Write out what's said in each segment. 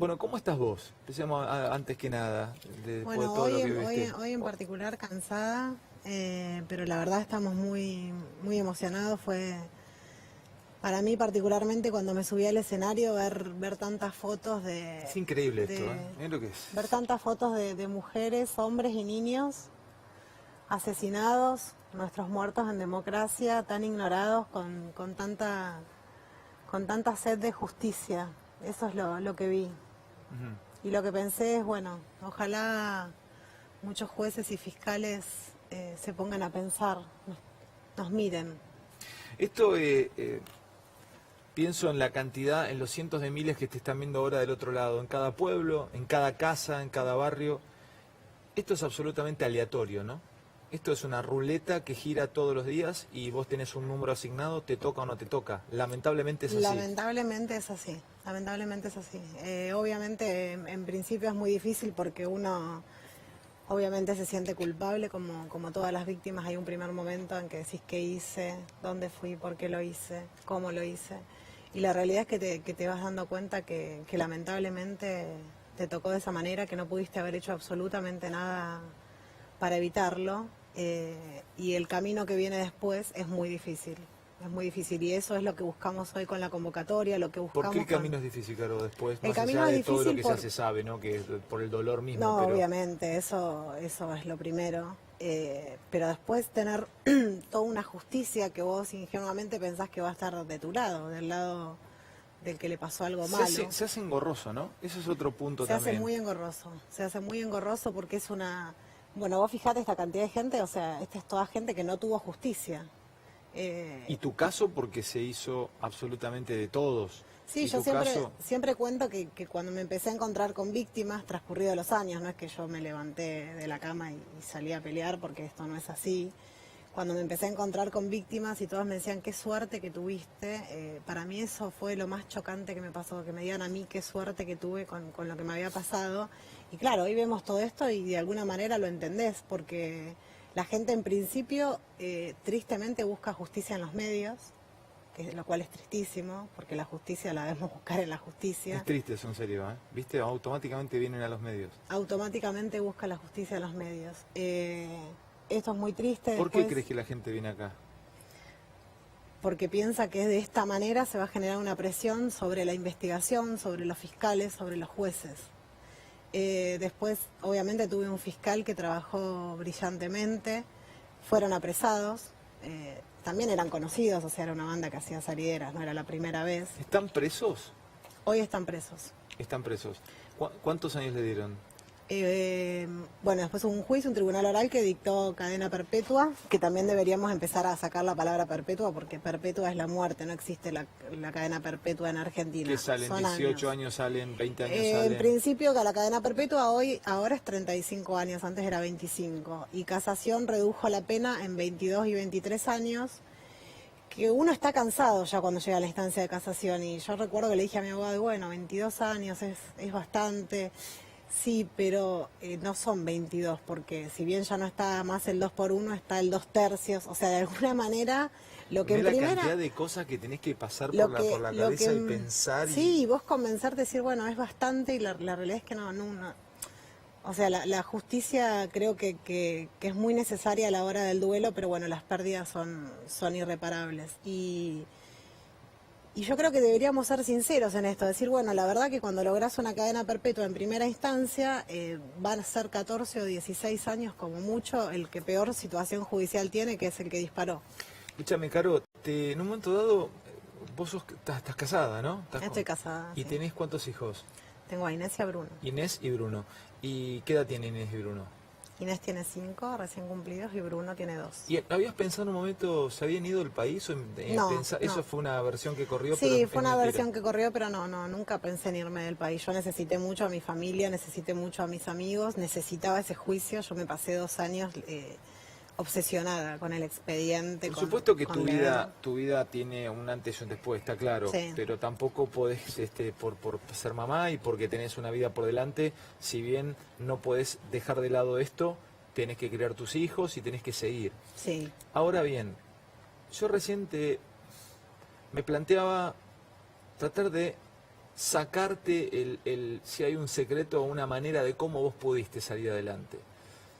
Bueno, ¿cómo estás vos? Empecemos antes que nada, después de Bueno, todo lo que viviste. hoy en particular cansada, pero la verdad estamos muy emocionados. Fue para mí particularmente cuando me subí al escenario ver tantas fotos Es increíble esto, ¿eh? de- Mirá lo que es. ver tantas fotos de mujeres, hombres y niños asesinados, nuestros muertos en democracia, tan ignorados con tanta sed de justicia. Eso es lo que vi. Ujú. Y lo que pensé es, bueno, ojalá muchos jueces y fiscales se pongan a pensar, nos miren. Esto, pienso en la cantidad, en los cientos de miles que te están viendo ahora del otro lado, en cada pueblo, en cada casa, en cada barrio. Esto es absolutamente aleatorio, ¿no? Esto es una ruleta que gira todos los días y vos tenés un número asignado, te toca o no te toca. Lamentablemente es así. Lamentablemente es así, lamentablemente es así. Obviamente en principio es muy difícil porque uno obviamente se siente culpable como todas las víctimas. Hay un primer momento en que decís qué hice, dónde fui, por qué lo hice, cómo lo hice. Y la realidad es que te vas dando cuenta que lamentablemente te tocó de esa manera, que no pudiste haber hecho absolutamente nada para evitarlo. Y el camino que viene después es muy difícil. Es muy difícil y eso es lo que buscamos hoy con la convocatoria, lo que buscamos. ¿Por qué el camino es difícil, Caro, después? El Más camino allá es de todo lo difícil que por... ya se sabe, ¿no? Que es por el dolor mismo, No, pero... obviamente, eso es lo primero. Pero después tener toda una justicia que vos ingenuamente pensás que va a estar de tu lado, del lado del que le pasó algo malo. Se hace engorroso, ¿no? Ese es otro punto Se también. hace muy engorroso, se hace muy engorroso porque es una... Bueno, vos fijate esta cantidad de gente, o sea, esta es toda gente que no tuvo justicia. Y tu caso porque se hizo absolutamente de todos. Sí, Y yo tu siempre, caso, siempre cuento que cuando me empecé a encontrar con víctimas, transcurridos los años, no es que yo me levanté de la cama y salí a pelear, porque esto no es así. Cuando me empecé a encontrar con víctimas y todas me decían qué suerte que tuviste, para mí eso fue lo más chocante que me pasó, que me digan a mí qué suerte que tuve con lo que me había pasado. Y claro, hoy vemos todo esto y de alguna manera lo entendés, porque la gente en principio tristemente busca justicia en los medios, lo cual es tristísimo, porque la justicia la debemos buscar en la justicia. es triste eso, en serio, ¿eh? ¿Viste? Automáticamente vienen a los medios. Automáticamente busca la justicia en los medios. Esto es muy triste. ¿Por qué Después, crees que la gente viene acá? porque piensa que de esta manera se va a generar una presión sobre la investigación, sobre los fiscales, sobre los jueces. Después, obviamente, tuve un fiscal que trabajó brillantemente, fueron apresados, también eran conocidos, o sea, era una banda que hacía salideras, no era la primera vez. ¿Están presos? Hoy están presos. Están presos. ¿Cuántos años le dieron? Bueno, después hubo un juicio, un tribunal oral que dictó cadena perpetua, que también deberíamos empezar a sacar la palabra perpetua, porque perpetua es la muerte, no existe la cadena perpetua en Argentina. ¿Qué salen? Son 18 años salen, 20 años En salen. principio que la cadena perpetua ahora es 35 años, antes era 25, y casación redujo la pena en 22 y 23 años, que uno está cansado ya cuando llega a la instancia de casación, y yo recuerdo que le dije a mi abogado, bueno, 22 años es bastante. Sí, pero no son 22, porque si bien ya no está más el 2 por 1, está el 2/3, o sea, de alguna manera, lo que en la primera... cantidad de cosas que tenés que pasar por la lo cabeza que, y pensar. Sí, y vos convencerte, decir, bueno, es bastante, y la realidad es que no. O sea, la justicia creo que es muy necesaria a la hora del duelo, pero bueno, las pérdidas son irreparables. Y yo creo que deberíamos ser sinceros en esto, decir, bueno, la verdad que cuando lográs una cadena perpetua en primera instancia, van a ser 14 o 16 años como mucho el que peor situación judicial tiene, que es el que disparó. Escúchame, Caro, en un momento dado, vos estás casada, ¿no? Estoy casada. ¿Y Sí. tenés cuántos hijos? Tengo a Inés y a Bruno. Inés y Bruno. ¿Y qué edad tienen Inés y Bruno? Inés tiene 5 recién cumplidos y Bruno tiene 2. ¿Y habías pensado en un momento, se habían ido del país? O No. Eso fue una versión que corrió, Sí, pero fue es una mentira. versión que corrió, pero no, nunca pensé en irme del país. Yo necesité mucho a mi familia, necesité mucho a mis amigos, necesitaba ese juicio. Yo me pasé 2 años obsesionada con el expediente. Por supuesto que con tu vida tiene un antes y un después, está claro, Sí. pero tampoco podés, por ser mamá y porque tenés una vida por delante, si bien no podés dejar de lado esto, tenés que criar tus hijos y tenés que seguir. Sí. Ahora bien, yo me planteaba tratar de sacarte si hay un secreto o una manera de cómo vos pudiste salir adelante.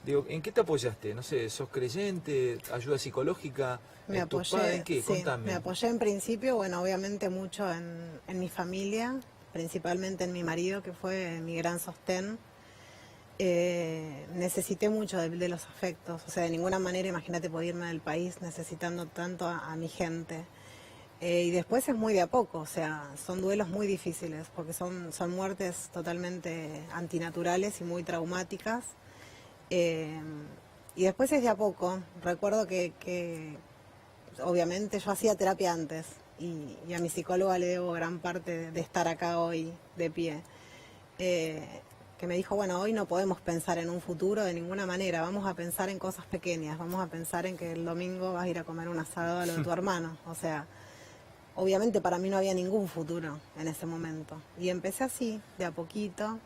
Digo, ¿en qué te apoyaste? No sé, ¿sos creyente? ¿Ayuda psicológica? Me ¿En tus apoyé, padres? ¿En qué? sí, Contame. me apoyé en principio, bueno, obviamente mucho en mi familia, principalmente en mi marido, que fue mi gran sostén. Necesité mucho de los afectos, o sea, de ninguna manera, imagínate, poder irme del país necesitando tanto a mi gente. Y después es muy de a poco, o sea, son duelos muy difíciles, porque son muertes totalmente antinaturales y muy traumáticas. Y después es de a poco. Recuerdo que obviamente yo hacía terapia antes y a mi psicóloga le debo gran parte de estar acá hoy de pie. Que me dijo, bueno, hoy no podemos pensar en un futuro de ninguna manera, vamos a pensar en cosas pequeñas, vamos a pensar en que el domingo vas a ir a comer un asado a lo de tu hermano. O sea, obviamente para mí no había ningún futuro en ese momento. Y empecé así, de a poquito,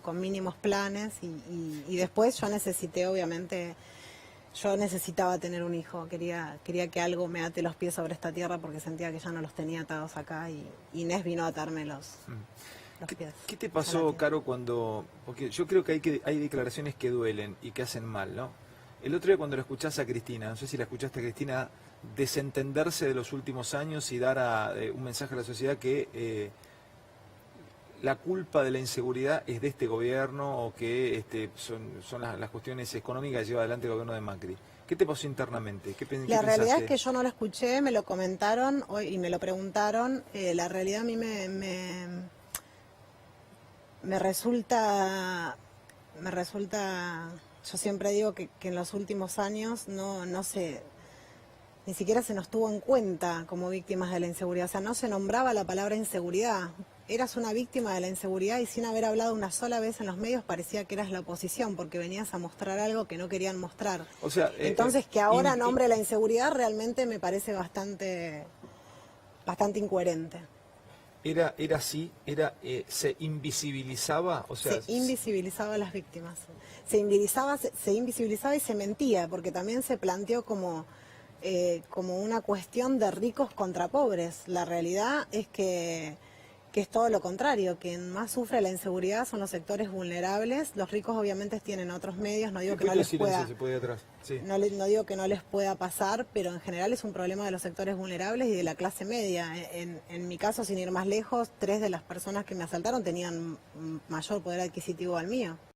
con mínimos planes y después yo necesité, obviamente, yo necesitaba tener un hijo, quería que algo me ate los pies sobre esta tierra porque sentía que ya no los tenía atados acá y Inés vino a atarme los pies. ¿Qué te pasó, Caro, cuando...? Porque yo creo que hay declaraciones que duelen y que hacen mal, ¿no? El otro día cuando lo escuchás a Cristina, no sé si la escuchaste a Cristina, desentenderse de los últimos años y dar un mensaje a la sociedad que la culpa de la inseguridad es de este gobierno o que son las cuestiones económicas que lleva adelante el gobierno de Macri. ¿Qué te pasó internamente? La realidad es que yo no lo escuché, me lo comentaron y me lo preguntaron. La realidad a mí me resulta, yo siempre digo que en los últimos años no se, ni siquiera se nos tuvo en cuenta como víctimas de la inseguridad, o sea, no se nombraba la palabra inseguridad. Eras una víctima de la inseguridad y sin haber hablado una sola vez en los medios parecía que eras la oposición porque venías a mostrar algo que no querían mostrar. O sea, entonces que ahora nombre la inseguridad realmente me parece bastante incoherente. Era así, se invisibilizaba, o sea, se invisibilizaba a las víctimas, se invisibilizaba y se mentía, porque también se planteó como una cuestión de ricos contra pobres. La realidad es que es todo lo contrario, quien más sufre la inseguridad son los sectores vulnerables. Los ricos obviamente tienen otros medios, no digo que no les pueda, sí. no digo que no les pueda pasar, pero en general es un problema de los sectores vulnerables y de la clase media. En mi caso, sin ir más lejos, 3 de las personas que me asaltaron tenían mayor poder adquisitivo al mío.